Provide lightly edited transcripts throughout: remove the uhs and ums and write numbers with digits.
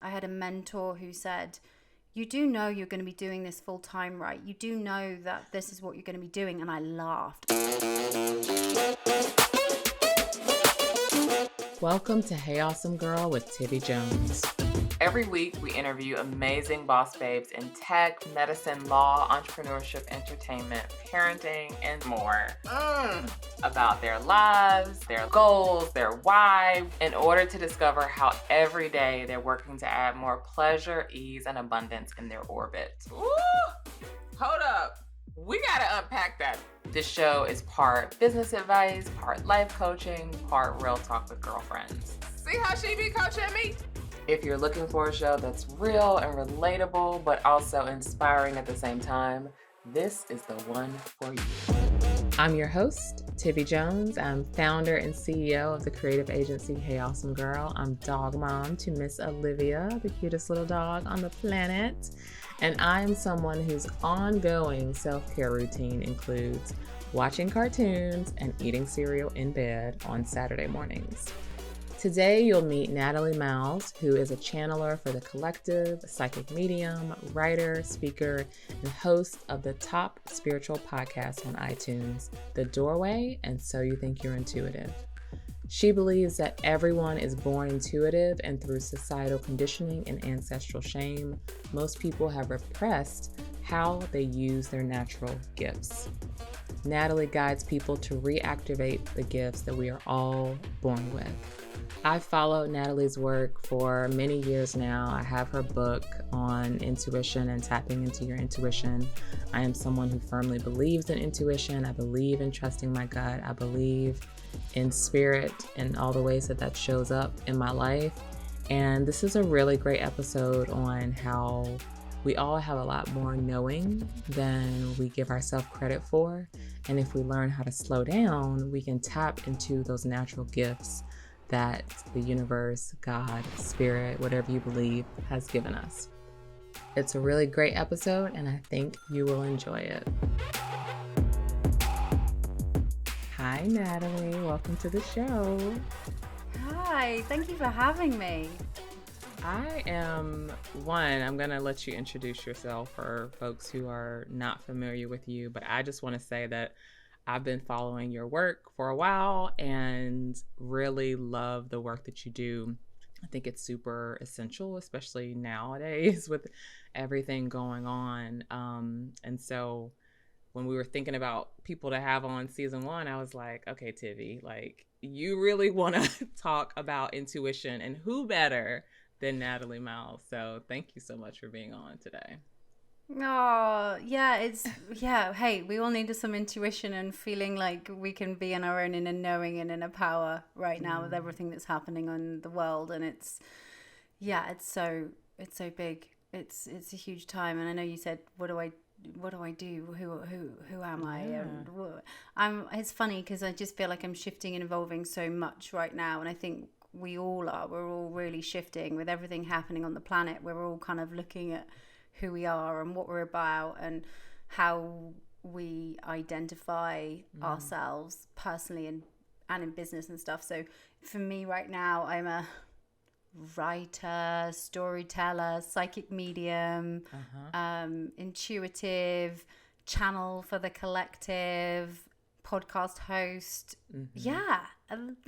I had a mentor who said, you do know you're going to be doing this full time, right? You do know that this is what you're going to be doing. And I laughed. Welcome to Hey Awesome Girl with Tivi Jones. Every week, we interview amazing boss babes in tech, medicine, law, entrepreneurship, entertainment, parenting, and more. About their lives, their goals, their why, in order to discover how every day they're working to add more pleasure, ease, and abundance in their orbit. Ooh, hold up. We gotta unpack that. This show is part business advice, part life coaching, part real talk with girlfriends. See how she be coaching me? If you're looking for a show that's real and relatable, but also inspiring at the same time, this is the one for you. I'm your host, Tivi Jones. I'm founder and CEO of the creative agency Hey Awesome Girl. I'm dog mom to Miss Olivia, the cutest little dog on the planet. And I'm someone whose ongoing self-care routine includes watching cartoons and eating cereal in bed on Saturday mornings. Today, you'll meet Natalie Miles, who is a channeler for the collective, a psychic medium, writer, speaker, and host of the top spiritual podcast on iTunes, The Doorway and So You Think You're Intuitive. She believes that everyone is born intuitive, and through societal conditioning and ancestral shame, most people have repressed how they use their natural gifts. Natalie guides people to reactivate the gifts that we are all born with. I've followed Natalie's work for many years now. I have her book on intuition and tapping into your intuition. I am someone who firmly believes in intuition. I believe in trusting my gut. I believe in spirit and all the ways that that shows up in my life. And this is a really great episode on how we all have a lot more knowing than we give ourselves credit for. And if we learn how to slow down, we can tap into those natural gifts that the universe, God, spirit, whatever you believe, has given us. It's a really great episode, and I think you will enjoy it. Hi, Natalie. Welcome to the show. Hi, thank you for having me. I'm going to let you introduce yourself for folks who are not familiar with you, but I just want to say that I've been following your work for a while and really love the work that you do. I think it's super essential, especially nowadays with everything going on. And so when we were thinking about people to have on season 1, I was like, okay, Tivi, like you really want to talk about intuition, and who better than Natalie Miles? So thank you so much for being on today. Oh, yeah, hey, we all need some intuition and feeling like we can be on our own in a knowing and in a power right now with everything that's happening on the world. And it's so big. It's a huge time. And I know you said, what do I do? Who am I? And it's funny because I just feel like I'm shifting and evolving so much right now. And I think we all are. We're all really shifting with everything happening on the planet. We're all kind of looking at who we are and what we're about and how we identify ourselves personally and in business and stuff. So for me right now, I'm a writer, storyteller, psychic medium, intuitive, channel for the collective, podcast host. Yeah,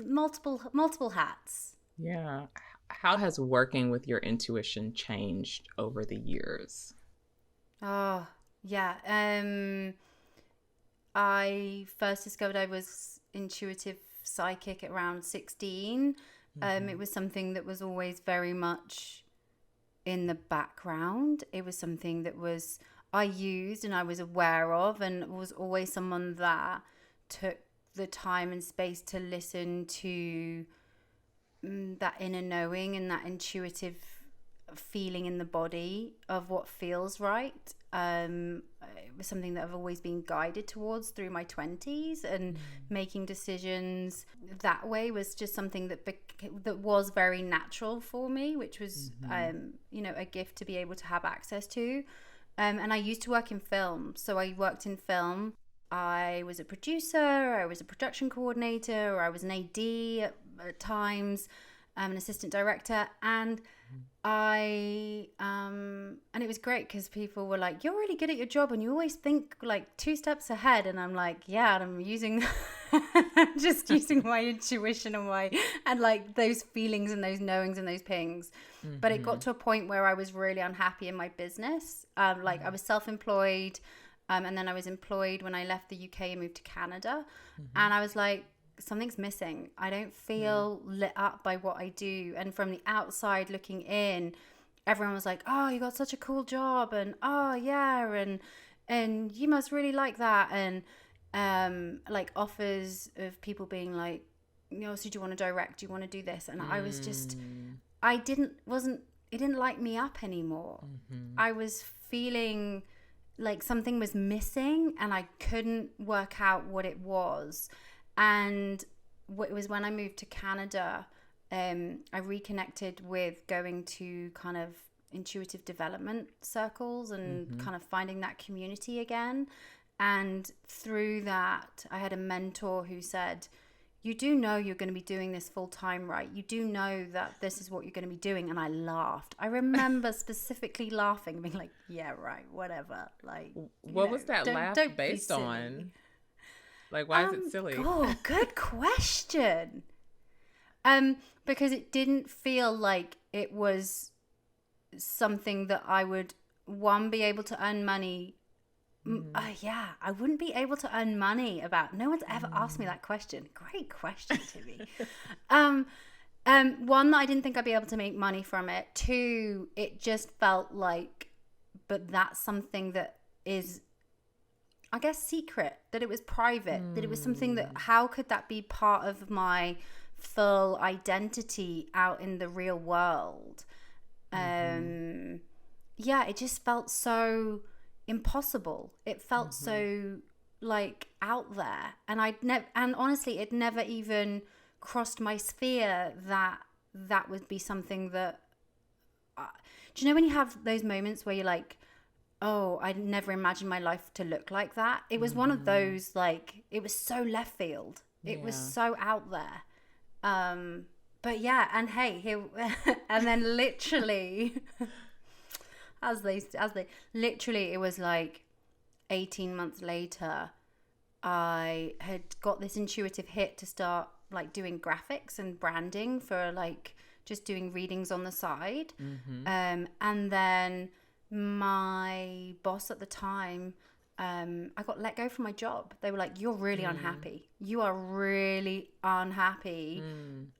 multiple hats. Yeah. How has working with your intuition changed over the years? Oh, yeah. I first discovered I was intuitive psychic at around 16. It was something that was always very much in the background. It was something that I used and I was aware of, and was always someone that took the time and space to listen to that inner knowing and that intuitive feeling in the body of what feels right. It was something that I've always been guided towards through my 20s, and making decisions that way was just something that was very natural for me, which was a gift to be able to have access to. And I used to work in film, so I worked in film. I was a producer, I was a production coordinator, or I was an AD at times. an assistant director, and and it was great because people were like, you're really good at your job and you always think like 2 steps ahead. And I'm like, yeah, and I'm using just using my intuition and like those feelings and those knowings and those pings. But it got to a point where I was really unhappy in my business. Like I was self-employed, and then I was employed when I left the UK and moved to Canada. And I was like, something's missing. I don't feel lit up by what I do. And from the outside looking in, everyone was like, oh, you got such a cool job, and oh yeah, and you must really like that, and like offers of people being like, you know, so do you want to direct, do you want to do this? And I was just, it didn't light me up anymore. I was feeling like something was missing and I couldn't work out what it was. And it was when I moved to Canada, I reconnected with going to kind of intuitive development circles and kind of finding that community again. And through that, I had a mentor who said, you do know you're going to be doing this full time, right? You do know that this is what you're going to be doing. And I laughed. I remember specifically laughing, being like, yeah, right, whatever. Like, what was that laugh based on? Like, why is it silly? Oh, good question. Because it didn't feel like it was something that I would, be able to earn money. I wouldn't be able to earn money about. No one's ever asked me that question. Great question, Tivi. One, that I didn't think I'd be able to make money from it. 2, it just felt like, but that's something that is, I guess, secret, that it was private, that it was something that, how could that be part of my full identity out in the real world? It just felt so impossible. It felt so like out there, and and honestly, it never even crossed my sphere that would be something that, do you know when you have those moments where you're like, oh, I never imagined my life to look like that? It was one of those, like, it was so left field. It was so out there. But yeah, and hey, here, and then literally, as they, literally, it was like 18 months later, I had got this intuitive hit to start like doing graphics and branding for like just doing readings on the side. And then my boss at the time, I got let go from my job. They were like, you're really unhappy. You are really unhappy.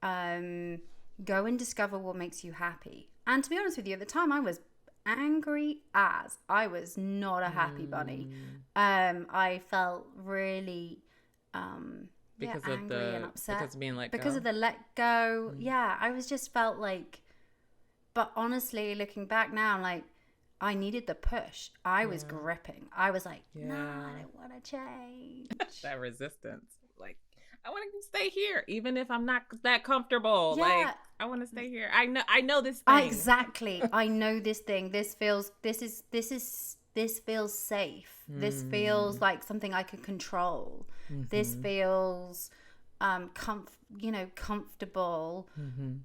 Go and discover what makes you happy. And to be honest with you, at the time I was angry as. I was not a happy bunny. I felt really angry and upset. Because of being let go? Because of the let go. Yeah, I was just felt like, but honestly, looking back now, I'm like, I needed the push. I was gripping. I was like, no, I don't want to change. That resistance. Like, I want to stay here, even if I'm not that comfortable. Yeah. Like, I want to stay here. I know this thing. Exactly. I know this thing. This feels safe. This feels like something I can control. This feels comfortable.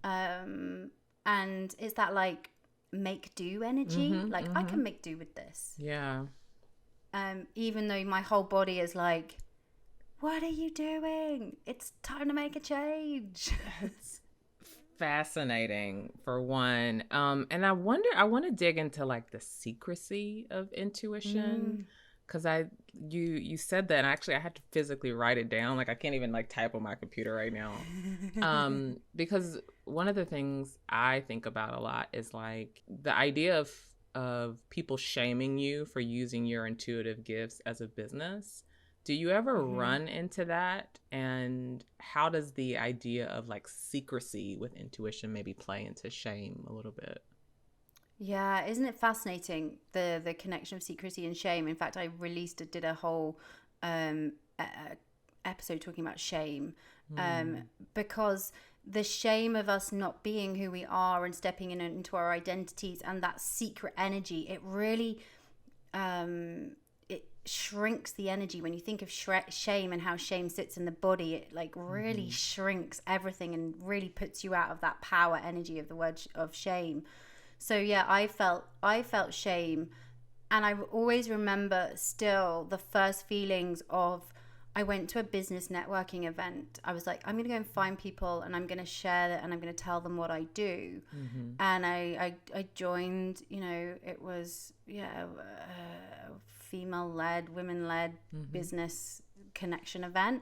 And it's that like make do energy. I can make do with this. Yeah. Even though my whole body is like, what are you doing? It's time to make a change. It's fascinating, for one. And I want to dig into like the secrecy of intuition. Because you said that, and actually I had to physically write it down. Like, I can't even like type on my computer right now. Because one of the things I think about a lot is like the idea of people shaming you for using your intuitive gifts as a business. Do you ever run into that? And how does the idea of like secrecy with intuition maybe play into shame a little bit? Yeah, isn't it fascinating, the connection of secrecy and shame? In fact, I did a whole episode talking about shame, because the shame of us not being who we are and stepping into our identities and that secret energy, it really it shrinks the energy. When you think of shame and how shame sits in the body, it like really shrinks everything and really puts you out of that power energy of the word of shame. So yeah, I felt shame. And I always remember still the first feelings of, I went to a business networking event. I was like, I'm going to go and find people and I'm going to share that and I'm going to tell them what I do. And I joined, you know, it was, female-led, women-led business connection event.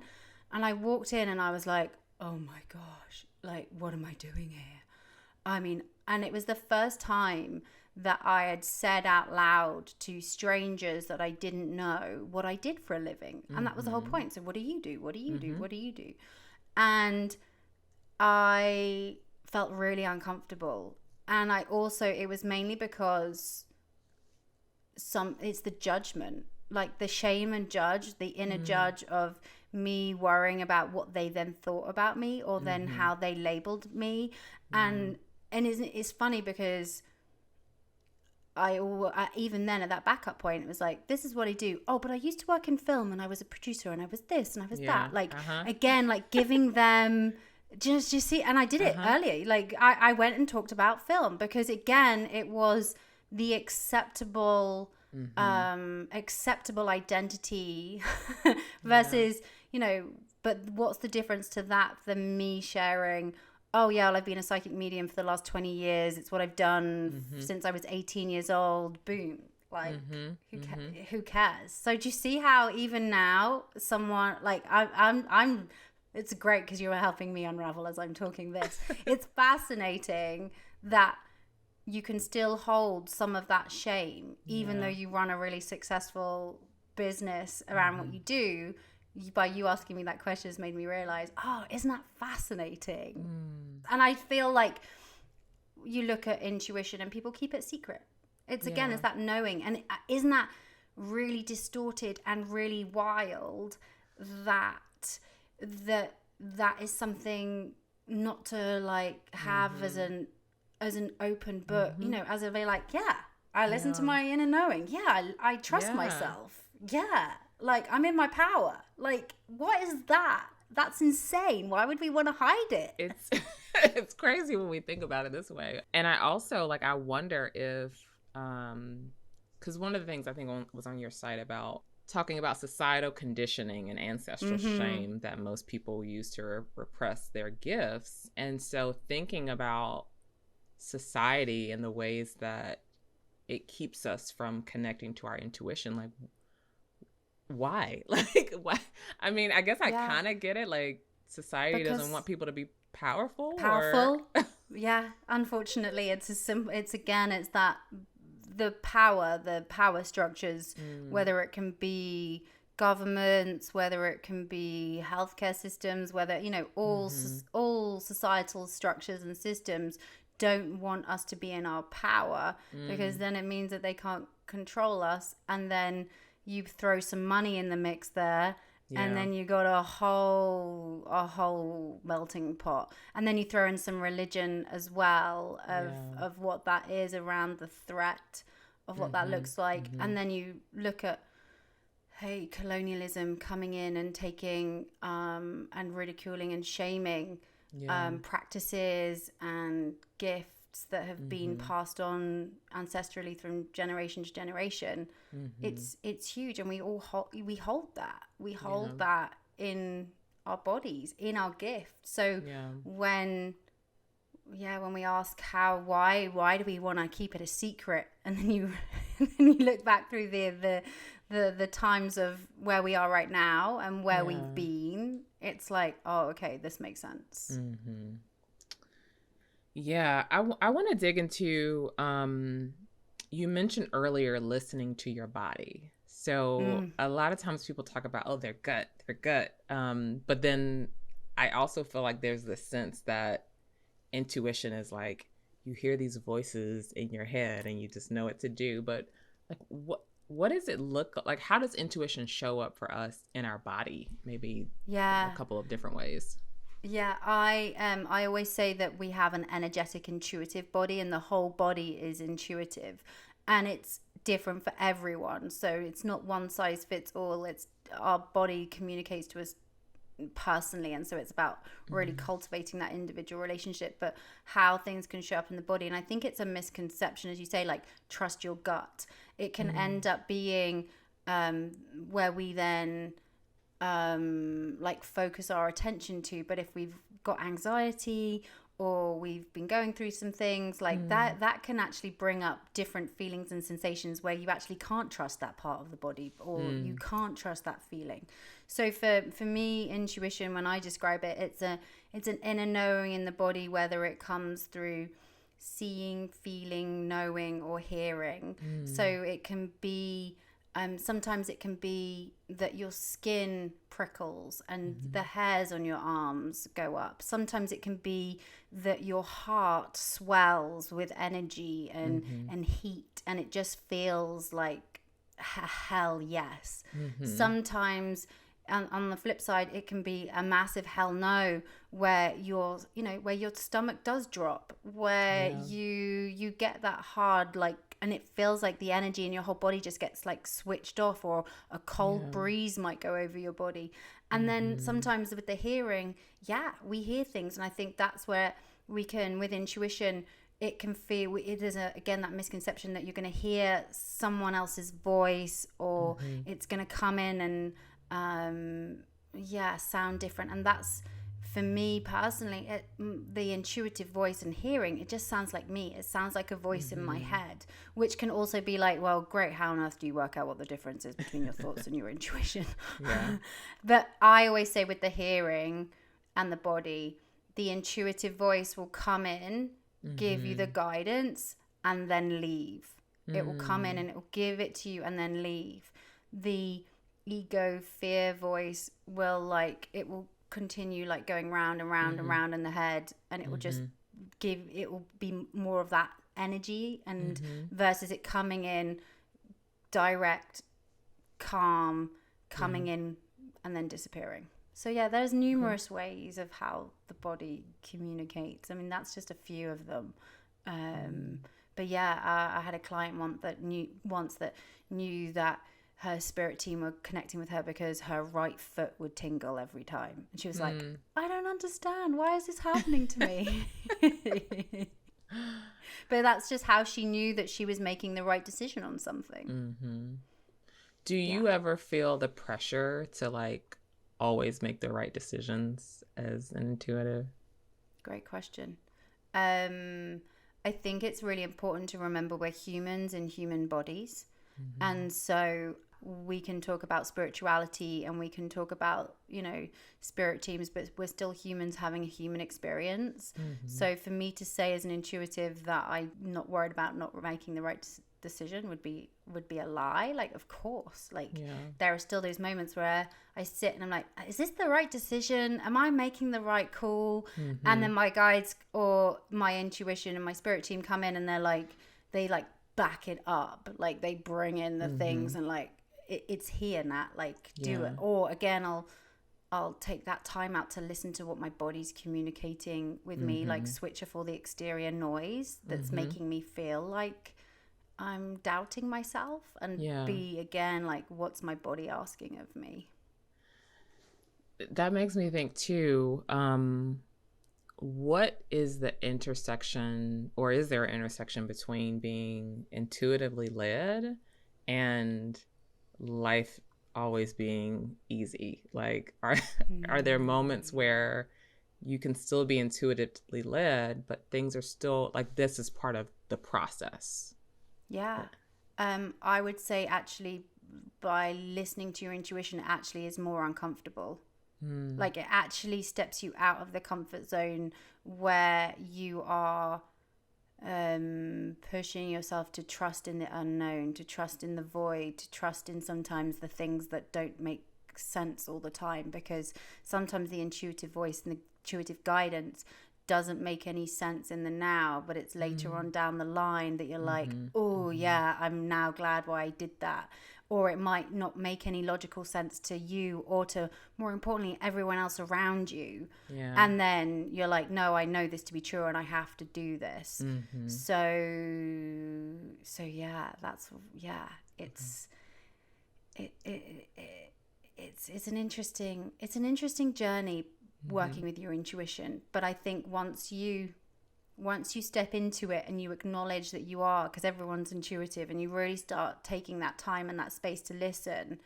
And I walked in and I was like, oh my gosh, like, what am I doing here? I mean, and it was the first time that I had said out loud to strangers that I didn't know what I did for a living. And that was the whole point. So what do you do? What do you do? What do you do? And I felt really uncomfortable. And I also, it was mainly because it's the judgment, like the shame and judge, the inner judge of me worrying about what they then thought about me, or then how they labeled me. And it's funny because I even then at that backup point, it was like, this is what I do. Oh, but I used to work in film and I was a producer and I was this and I was that. Like, again, like giving them just see. And I did it earlier. Like I went and talked about film because again, it was the acceptable identity versus, you know, but what's the difference to that than me sharing, oh yeah, well, I've been a psychic medium for the last 20 years. It's what I've done since I was 18 years old. Boom. Like, who cares? So do you see how even now someone like I'm it's great because you're helping me unravel as I'm talking this. It's fascinating that you can still hold some of that shame, even though you run a really successful business around what you do. By you asking me that question has made me realize, oh, isn't that fascinating? And I feel like you look at intuition and people keep it secret. It's again, it's that knowing. And isn't that really distorted and really wild that is something not to like have as an open book, you know, as a way like, I listen to my inner knowing. I trust myself. Like, I'm in my power. Like, what is that? That's insane. Why would we want to hide it? It's crazy when we think about it this way. And I also, like, I wonder if, because one of the things I think was on your site about talking about societal conditioning and ancestral shame that most people use to repress their gifts. And so thinking about society and the ways that it keeps us from connecting to our intuition, like, why? Like, why? I mean, I guess I kind of get it. Like, society doesn't want people to be powerful. Yeah, unfortunately, it's that the power structures, whether it can be governments, whether it can be healthcare systems, whether, you know, all societal structures and systems don't want us to be in our power, because then it means that they can't control us. And then you throw some money in the mix there, and then you got a whole melting pot. And then you throw in some religion as well of what that is around the threat of what that looks like. And then you look at, hey, colonialism coming in and taking and ridiculing and shaming practices and gifts that have been passed on ancestrally from generation to generation. It's huge, and we hold that in our bodies, in our gift. So when we ask why do we want to keep it a secret, and then you look back through the times of where we are right now and where we've been, it's like, oh, okay, this makes sense. Yeah, I want to dig into, you mentioned earlier listening to your body. So a lot of times people talk about, their gut. But then I also feel like there's this sense that intuition is like, you hear these voices in your head and you just know what to do. But like, what does it look like? How does intuition show up for us in our body? Maybe a couple of different ways. Yeah, I always say that we have an energetic, intuitive body, and the whole body is intuitive. and it's different for everyone. So it's not one size fits all. It's our body communicates to us personally, and so it's about really cultivating that individual relationship, but how things can show up in the body. And I think it's a misconception, as you say, like trust your gut. It can end up being where we then like focus our attention to, but if we've got anxiety or we've been going through some things like that can actually bring up different feelings and sensations where you actually can't trust that part of the body, or you can't trust that feeling. So for me, intuition, when I describe it, it's an inner knowing in the body, whether it comes through seeing, feeling, knowing, or hearing. So it can be sometimes it can be that your skin prickles and the hairs on your arms go up. Sometimes it can be that your heart swells with energy and heat, and it just feels like hell yes. Sometimes on the flip side, it can be a massive hell no, where your stomach does drop, where you get that hard, like, and it feels like the energy in your whole body just gets like switched off, or a cold breeze might go over your body. And then sometimes with the hearing, we hear things. And I think that's where we can, with intuition, it can feel, it is again that misconception that you're going to hear someone else's voice, or it's going to come in and sound different. And that's, for me personally, the intuitive voice and hearing, it just sounds like me. It sounds like a voice in my head, which can also be like, well, great, how on earth do you work out what the difference is between your thoughts and your intuition? But I always say, with the hearing and the body, the intuitive voice will come in, give you the guidance, and then leave. It will come in and it will give it to you and then leave. The ego fear voice will continue like going round and round and round in the head, and it will just it will be more of that energy, and versus it coming in direct, calm, coming in and then disappearing. So there's numerous ways of how the body communicates. I mean, that's just a few of them. But I had a client once that knew that her spirit team were connecting with her because her right foot would tingle every time. And she was like, I don't understand. Why is this happening to me? But that's just how she knew that she was making the right decision on something. Do you ever feel the pressure to like always make the right decisions as an intuitive? Great question. I think it's really important to remember we're humans in human bodies. And so we can talk about spirituality and we can talk about, spirit teams, but we're still humans having a human experience. So for me to say as an intuitive that I'm not worried about not making the right decision would be a lie. Like, of course, there are still those moments where I sit and I'm like, is this the right decision? Am I making the right call? And then my guides or my intuition and my spirit team come in and they back it up, like they bring in the things and like it's here, Nat, like do it. Or again, I'll take that time out to listen to what my body's communicating with me, like switch off all the exterior noise that's making me feel like I'm doubting myself, and be again like, what's my body asking of me? That makes me think too, what is the intersection, or is there an intersection between being intuitively led and life always being easy? Like, are there moments where you can still be intuitively led, but things are still like, this is part of the process? I would say actually by listening to your intuition actually is more uncomfortable. Like, it actually steps you out of the comfort zone where you are pushing yourself to trust in the unknown, to trust in the void, to trust in sometimes the things that don't make sense all the time, because sometimes the intuitive voice and the intuitive guidance doesn't make any sense in the now, but it's later on down the line that you're like, oh yeah, I'm now glad why I did that. Or it might not make any logical sense to you, or to, more importantly, everyone else around you. And then you're like, no, I know this to be true and I have to do this. So that's it's it's an interesting journey working with your intuition. But I think once you step into it and you acknowledge that you are, because everyone's intuitive, and you really start taking that time and that space to listen,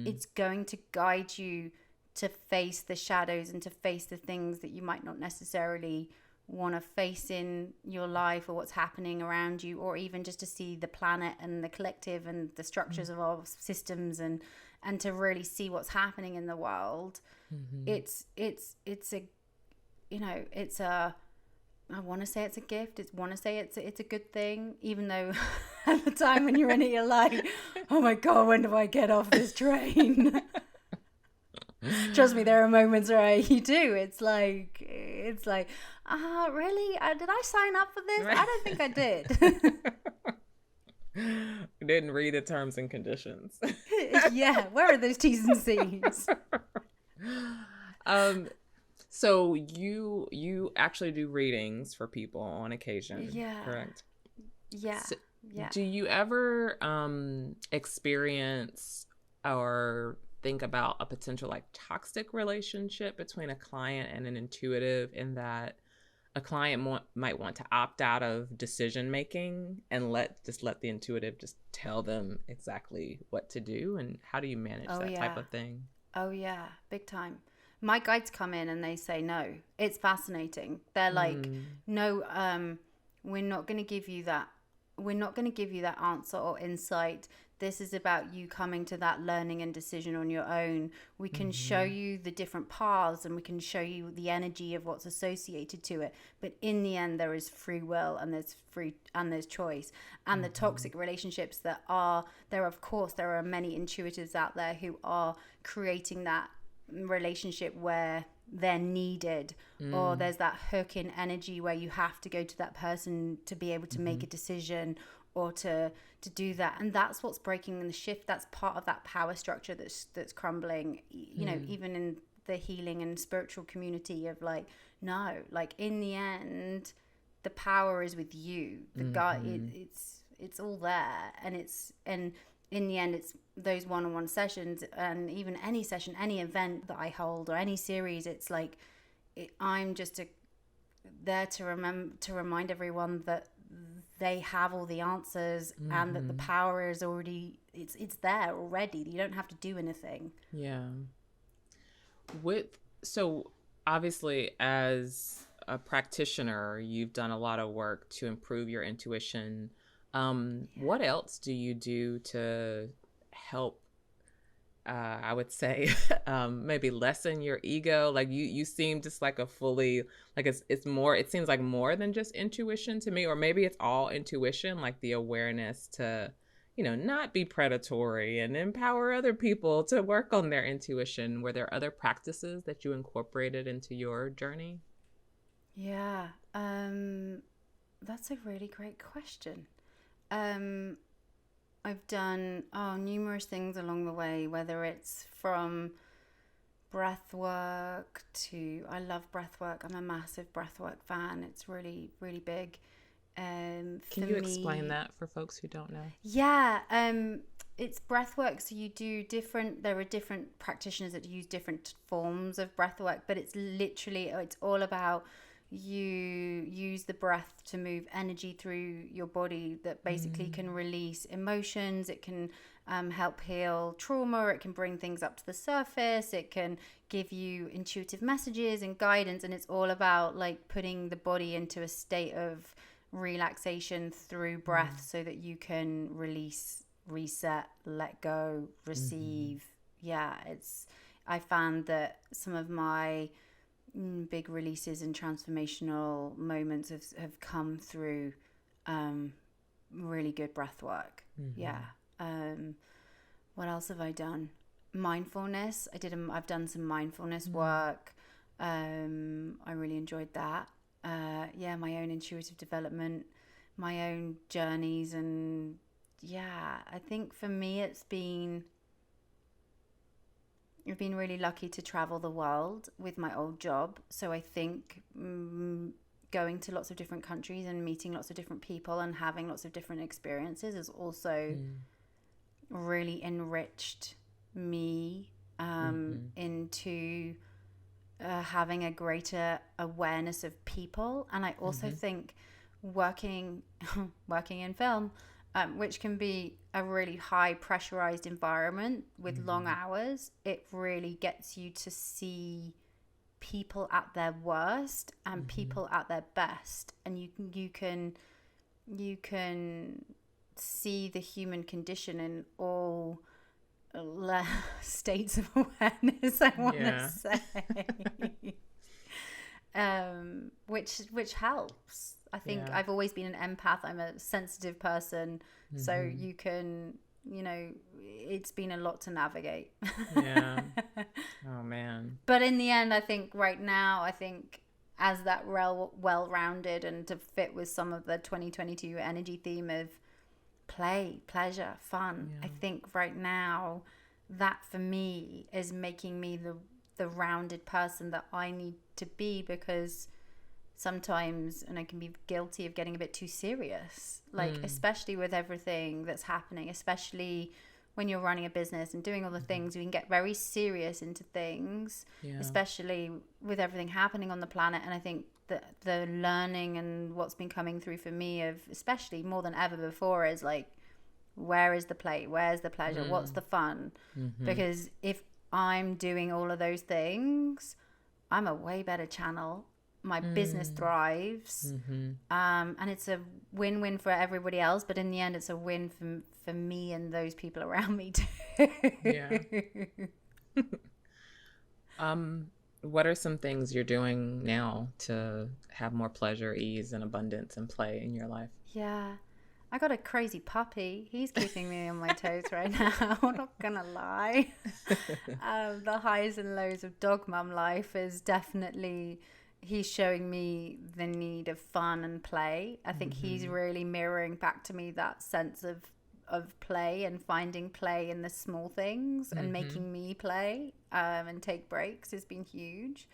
it's going to guide you to face the shadows and to face the things that you might not necessarily want to face in your life, or what's happening around you, or even just to see the planet and the collective and the structures of our systems, and to really see what's happening in the world. It's a, it's a, I want to say it's a gift. It's a good thing, even though at the time when you're in it, you're like, oh my God, when do I get off this train? Trust me, there are moments where you do. It's like, really? Did I sign up for this? I don't think I did. Didn't read the terms and conditions. Yeah, where are those T's and C's? So you actually do readings for people on occasion, correct? Yeah. So Yeah. do you ever experience or think about a potential like toxic relationship between a client and an intuitive, in that a client might want to opt out of decision making and let the intuitive just tell them exactly what to do? And how do you manage that type of thing? Oh yeah, big time. My guides come in and they say no. It's fascinating. They're like, no, we're not going to give you that. We're not going to give you that answer or insight. This is about you coming to that learning and decision on your own. We can show you the different paths, and we can show you the energy of what's associated to it. But in the end, there is free will, and there's choice. And the toxic relationships that are there, of course, there are many intuitives out there who are creating that relationship where they're needed, or there's that hook in energy where you have to go to that person to be able to make a decision, or to do that. And that's what's breaking in the shift. That's part of that power structure that's crumbling, even in the healing and spiritual community of like, no, like in the end, the power is with you. The God, it's all there. And in the end, it's those one-on-one sessions, and even any session, any event that I hold, or any series, it's like, I'm just there to remind everyone that they have all the answers, and that the power is already, it's there already. You don't have to do anything. Yeah. So obviously, as a practitioner, you've done a lot of work to improve your intuition. What else do you do to help, I would say, maybe lessen your ego? Like you seem just like a fully, like it's more, it seems like more than just intuition to me, or maybe it's all intuition, like the awareness to, not be predatory and empower other people to work on their intuition. Were there other practices that you incorporated into your journey? Yeah. That's a really great question. I've done numerous things along the way, whether it's from breath work to, I love breath work. I'm a massive breath work fan. It's really, really big. Can you explain that for folks who don't know? Yeah. It's breath work. So there are different practitioners that use different forms of breath work, but it's all about, you use the breath to move energy through your body that basically can release emotions. It can help heal trauma. It can bring things up to the surface. It can give you intuitive messages and guidance. And it's all about like putting the body into a state of relaxation through breath, so that you can release, reset, let go, receive. I found that some of my big releases and transformational moments have come through really good breath work. What else have I done? Mindfulness. I've done some mindfulness work. I really enjoyed that. My own intuitive development, my own journeys, and I think for me I've been really lucky to travel the world with my old job. So I think going to lots of different countries and meeting lots of different people and having lots of different experiences has also really enriched me into having a greater awareness of people. And I also think working in film, which can be a really high pressurized environment with long hours, it really gets you to see people at their worst and people at their best, and you can see the human condition in all states of awareness, I want to say. Which helps. I think I've always been an empath. I'm a sensitive person, so you can, it's been a lot to navigate. Oh man. But in the end, I think right now, as that well-rounded and to fit with some of the 2022 energy theme of play, pleasure, fun, I think right now that for me is making me the rounded person that I need to be, because sometimes, and I can be guilty of getting a bit too serious, like especially with everything that's happening, especially when you're running a business and doing all the things, we can get very serious into things, especially with everything happening on the planet. And I think that the learning and what's been coming through for me, of especially more than ever before, is like, where is the play? Where's the pleasure? What's the fun? Because if I'm doing all of those things, I'm a way better channel. My business thrives, and it's a win-win for everybody else, but in the end it's a win for me and those people around me too. What are some things you're doing now to have more pleasure, ease, and abundance and play in your life? I got a crazy puppy. He's keeping me on my toes right now. I'm not gonna lie. The highs and lows of dog mum life is definitely, he's showing me the need of fun and play. I think he's really mirroring back to me that sense of play and finding play in the small things and making me play and take breaks has been huge.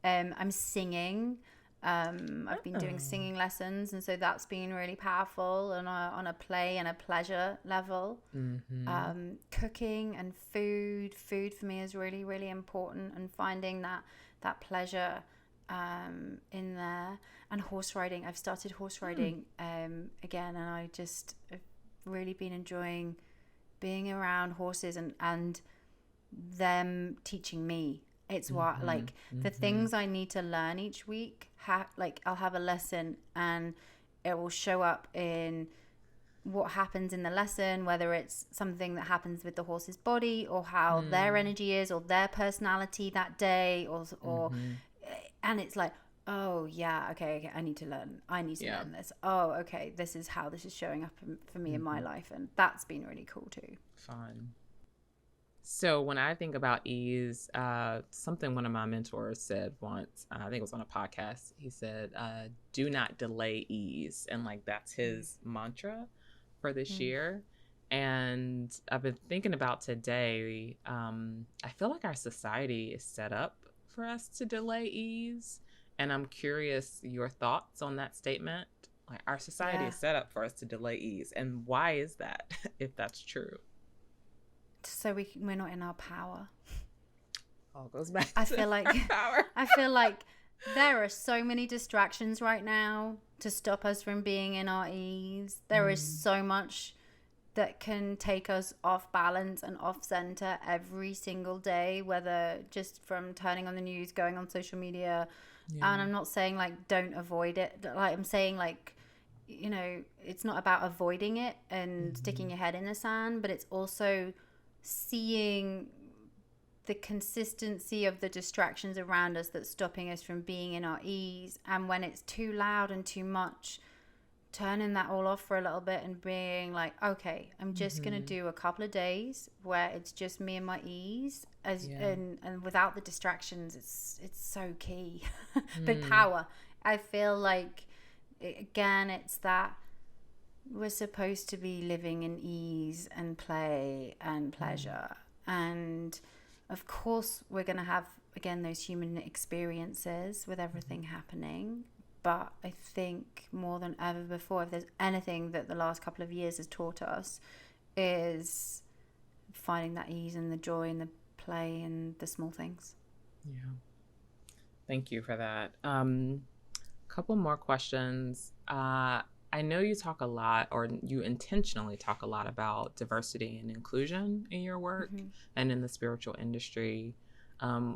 I'm singing. I've been doing singing lessons, and so that's been really powerful and on a play and a pleasure level. Cooking and food for me is really, really important, and finding that pleasure in there. And horse riding, I've started horse riding again, and I just have really been enjoying being around horses and them teaching me. It's what like the things I need to learn each week, like I'll have a lesson and it will show up in what happens in the lesson, whether it's something that happens with the horse's body or how their energy is or their personality that day, or and it's like, oh yeah, okay, I need to learn this. Oh, okay, this is how this is showing up for me in my life, and that's been really cool too. Fun. So when I think about ease, something one of my mentors said once, I think it was on a podcast, he said, do not delay ease. And like, that's his mantra for this year. And I've been thinking about today, I feel like our society is set up for us to delay ease. And I'm curious your thoughts on that statement. Like, our society is set up for us to delay ease. And why is that, if that's true? So we're not in our power. All goes back I feel like power. I feel like there are so many distractions right now to stop us from being in our ease. There is so much that can take us off balance and off center every single day, whether just from turning on the news, going on social media. And I'm not saying like don't avoid it. Like, I'm saying like, you know, it's not about avoiding it and sticking your head in the sand, but it's also seeing the consistency of the distractions around us that's stopping us from being in our ease. And when it's too loud and too much, turning that all off for a little bit and being like, okay, I'm just gonna do a couple of days where it's just me and my ease, and without the distractions. It's so key. But power, I feel like again, it's that we're supposed to be living in ease and play and pleasure. And of course we're going to have, again, those human experiences with everything happening. But I think more than ever before, if there's anything that the last couple of years has taught us, is finding that ease and the joy and the play and the small things. Yeah. Thank you for that. Couple more questions. I know you talk a lot, or you intentionally talk a lot about diversity and inclusion in your work and in the spiritual industry.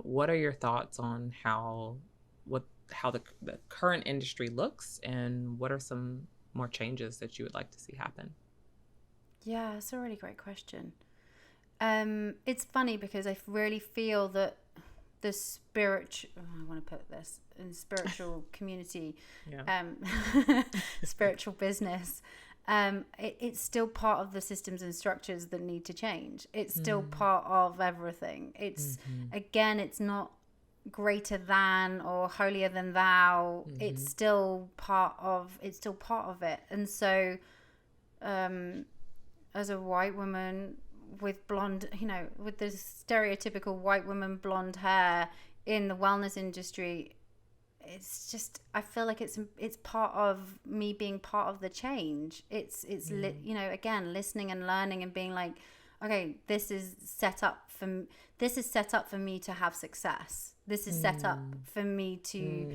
What are your thoughts on how the current industry looks, and what are some more changes that you would like to see happen? Yeah, it's a really great question. It's funny because I really feel that the spiritual community, spiritual business, it's still part of the systems and structures that need to change. It's still part of everything. It's again, it's not greater than or holier than thou. It's still part of it. And so, as a white woman with blonde, with the stereotypical white woman blonde hair in the wellness industry, it's just, I feel like it's part of me being part of the change. It's again, listening and learning and being like, okay, this is set up for me to have success. This is set up for me to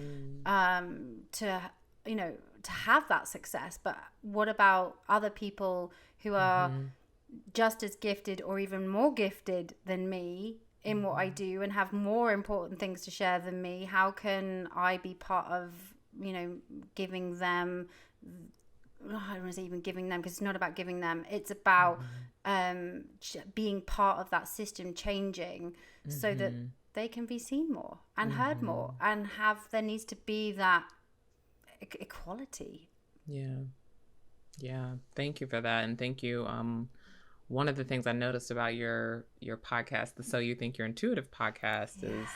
have that success. But what about other people who are just as gifted or even more gifted than me in what I do and have more important things to share than me? How can I be part of, giving them, I don't want to say even giving them, because it's not about giving them. It's about being part of that system changing so that they can be seen more and heard more, and there needs to be that equality. Yeah. Thank you for that. And thank you. One of the things I noticed about your podcast, the So You Think You're Intuitive podcast, is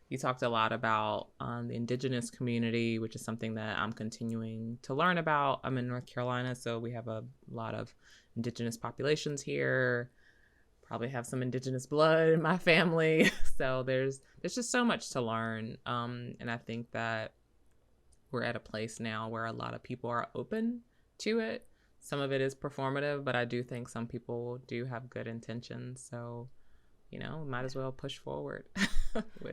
you talked a lot about the indigenous community, which is something that I'm continuing to learn about. I'm in North Carolina, so we have a lot of indigenous populations here. Probably have some indigenous blood in my family. So there's just so much to learn. And I think that we're at a place now where a lot of people are open to it. Some of it is performative, but I do think some people do have good intentions. So, might as well push forward.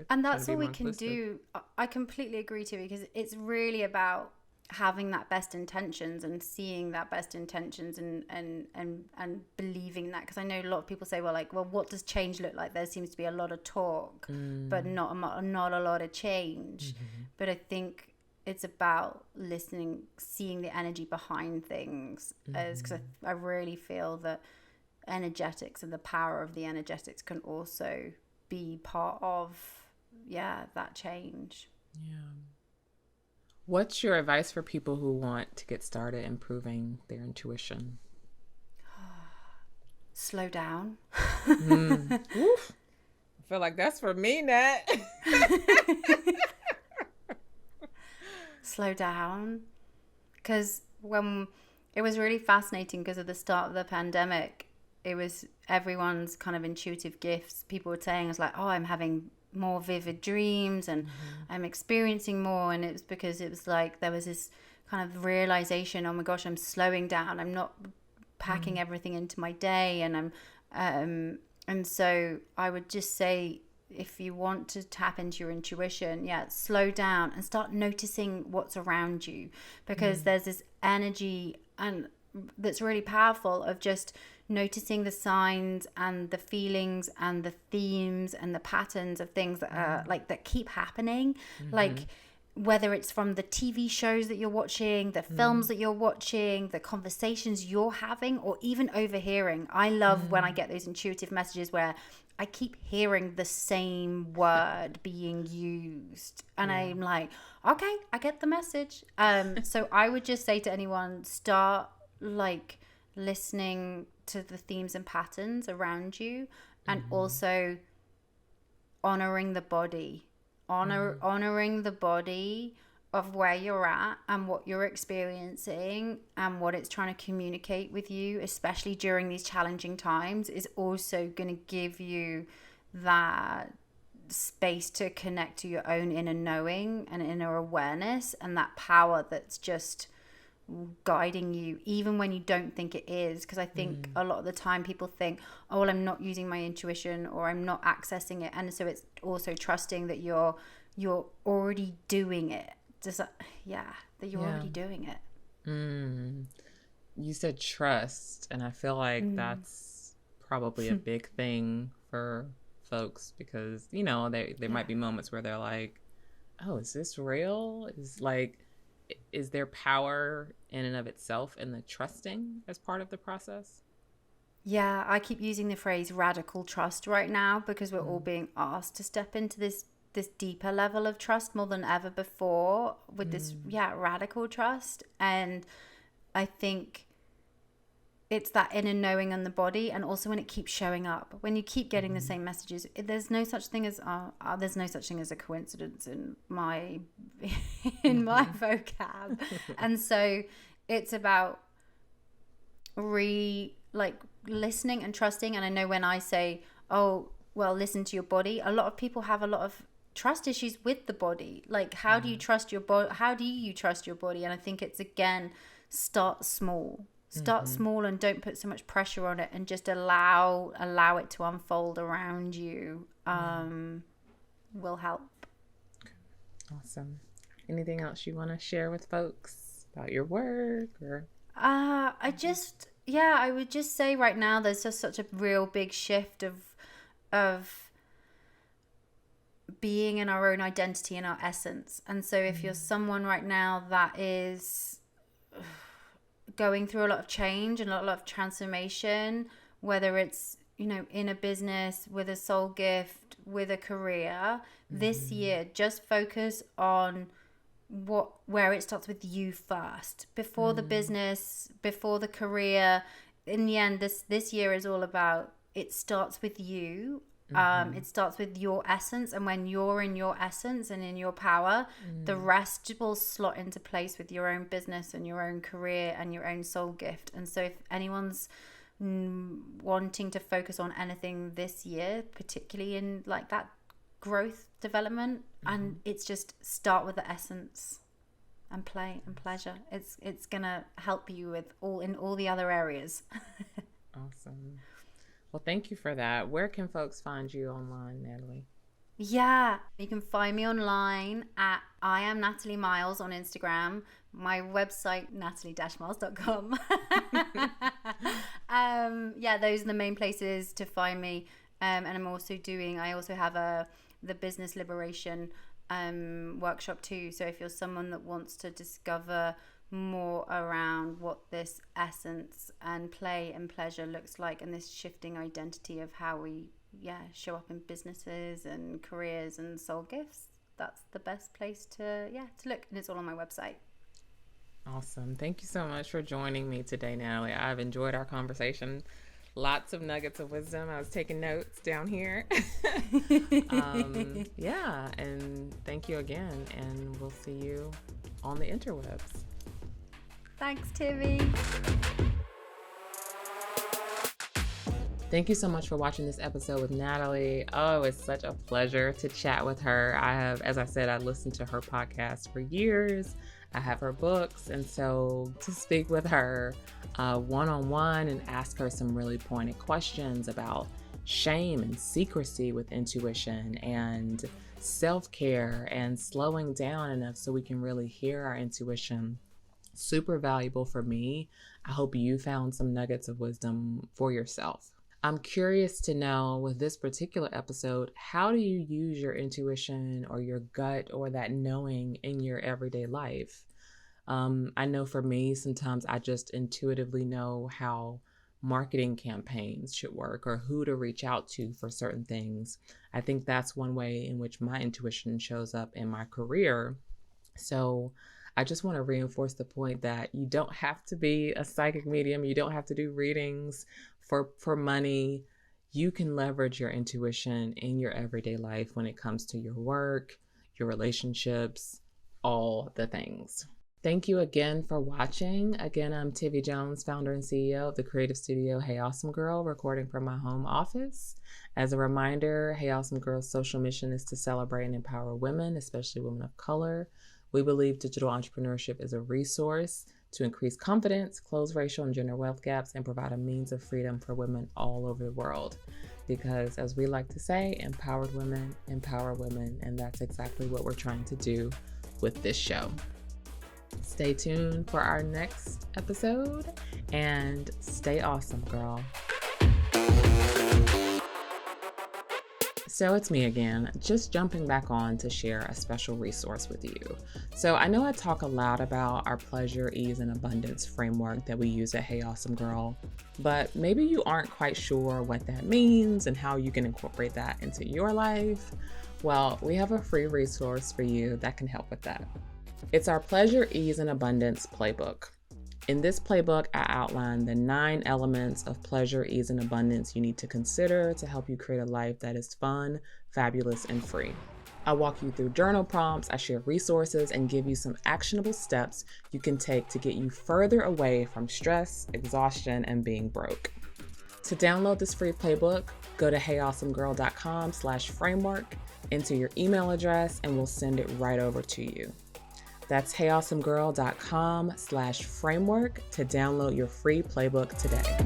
And that's all we can do. I completely agree too, because it's really about having that best intentions and seeing that best intentions and believing that. Because I know a lot of people say, well, what does change look like? There seems to be a lot of talk, but not a lot of change. But I think it's about listening, seeing the energy behind things, because I really feel that energetics and the power of the energetics can also be part of that change. What's your advice for people who want to get started improving their intuition? Slow down. I feel like that's for me, Nat. Slow down, because when it was really fascinating, because at the start of the pandemic, it was everyone's kind of intuitive gifts. People were saying, it's like, oh, I'm having more vivid dreams and I'm experiencing more. And it was because it was like there was this kind of realization, oh my gosh, I'm slowing down, I'm not packing everything into my day. And and so I would just say, if you want to tap into your intuition, slow down and start noticing what's around you, because there's this energy and that's really powerful of just noticing the signs and the feelings and the themes and the patterns of things that are that keep happening, like whether it's from the TV shows that you're watching, the films that you're watching, the conversations you're having, or even overhearing. I love when I get those intuitive messages where I keep hearing the same word being used, and I'm like, okay, I get the message. So I would just say to anyone, start listening to the themes and patterns around you, and also honoring the body, honoring the body of where you're at and what you're experiencing and what it's trying to communicate with you, especially during these challenging times, is also going to give you that space to connect to your own inner knowing and inner awareness, and that power that's just guiding you even when you don't think it is. Because I think a lot of the time people think, oh well, I'm not using my intuition, or I'm not accessing it. And so it's also trusting that you're already doing it. That you're already doing it. You said trust, and I feel like that's probably a big thing for folks, because there might be moments where they're like, oh, is this real? Is there power in and of itself in the trusting as part of the process? Yeah, I keep using the phrase radical trust right now, because we're all being asked to step into this deeper level of trust more than ever before, with this radical trust. And I think it's that inner knowing on the body, and also when it keeps showing up, when you keep getting the same messages. There's no such thing as a coincidence in my vocab. And so it's about listening and trusting. And I know when I say, oh well, listen to your body, a lot of people have a lot of trust issues with the body. Like, how do you trust your body? How do you trust your body? And I think it's, again, start small. Start small, and don't put so much pressure on it, and just allow it to unfold around you. Will help. Awesome. Anything else you want to share with folks about your work? Or I would just say right now there's just such a real big shift of being in our own identity and our essence. And so if you're someone right now that is going through a lot of change and a lot of transformation, whether it's in a business, with a soul gift, with a career, this year just focus on where it starts with you first, before the business, before the career. In the end, this year is all about, it starts with you. It starts with your essence, and when you're in your essence and in your power, the rest will slot into place with your own business and your own career and your own soul gift. And so if anyone's wanting to focus on anything this year, particularly in like that growth development, and it's just start with the essence and play and pleasure. It's gonna help you with all the other areas. Awesome. Well, thank you for that. Where can folks find you online, Natalie? Yeah, you can find me online at I am Natalie Miles on Instagram. My website, natalie-miles.com. Those are the main places to find me. And I also have the business liberation workshop too. So if you're someone that wants to discover more around what this essence and play and pleasure looks like, and this shifting identity of how we show up in businesses and careers and soul gifts, that's the best place to look, and it's all on my website. Awesome. Thank you so much for joining me today, Natalie. I've enjoyed our conversation. Lots of nuggets of wisdom. I was taking notes down here. And thank you again, and we'll see you on the interwebs. Thanks, Tivi. Thank you so much for watching this episode with Natalie. Oh, it's such a pleasure to chat with her. As I said, I listened to her podcast for years. I have her books. And so to speak with her one-on-one and ask her some really pointed questions about shame and secrecy with intuition and self-care and slowing down enough so we can really hear our intuition. Super valuable for me. I hope you found some nuggets of wisdom for yourself. I'm curious to know, with this particular episode, how do you use your intuition or your gut or that knowing in your everyday life? I know for me, sometimes I just intuitively know how marketing campaigns should work or who to reach out to for certain things. I think that's one way in which my intuition shows up in my career. So I just want to reinforce the point that you don't have to be a psychic medium. You don't have to do readings for money. You can leverage your intuition in your everyday life when it comes to your work, your relationships, all the things. Thank you again for watching. Again, I'm Tivi Jones, founder and CEO of the creative studio Hey Awesome Girl, recording from my home office. As a reminder, Hey Awesome Girl's social mission is to celebrate and empower women, especially women of color. We believe digital entrepreneurship is a resource to increase confidence, close racial and gender wealth gaps, and provide a means of freedom for women all over the world. Because as we like to say, empowered women empower women, and that's exactly what we're trying to do with this show. Stay tuned for our next episode and stay awesome, girl. So it's me again, just jumping back on to share a special resource with you. So I know I talk a lot about our pleasure, ease, and abundance framework that we use at Hey Awesome Girl, but maybe you aren't quite sure what that means and how you can incorporate that into your life. Well, we have a free resource for you that can help with that. It's our Pleasure, Ease, and Abundance playbook. In this playbook, I outline the 9 elements of pleasure, ease, and abundance you need to consider to help you create a life that is fun, fabulous, and free. I walk you through journal prompts, I share resources, and give you some actionable steps you can take to get you further away from stress, exhaustion, and being broke. To download this free playbook, go to heyawesomegirl.com/framework, enter your email address, and we'll send it right over to you. That's heyawesomegirl.com/framework to download your free playbook today.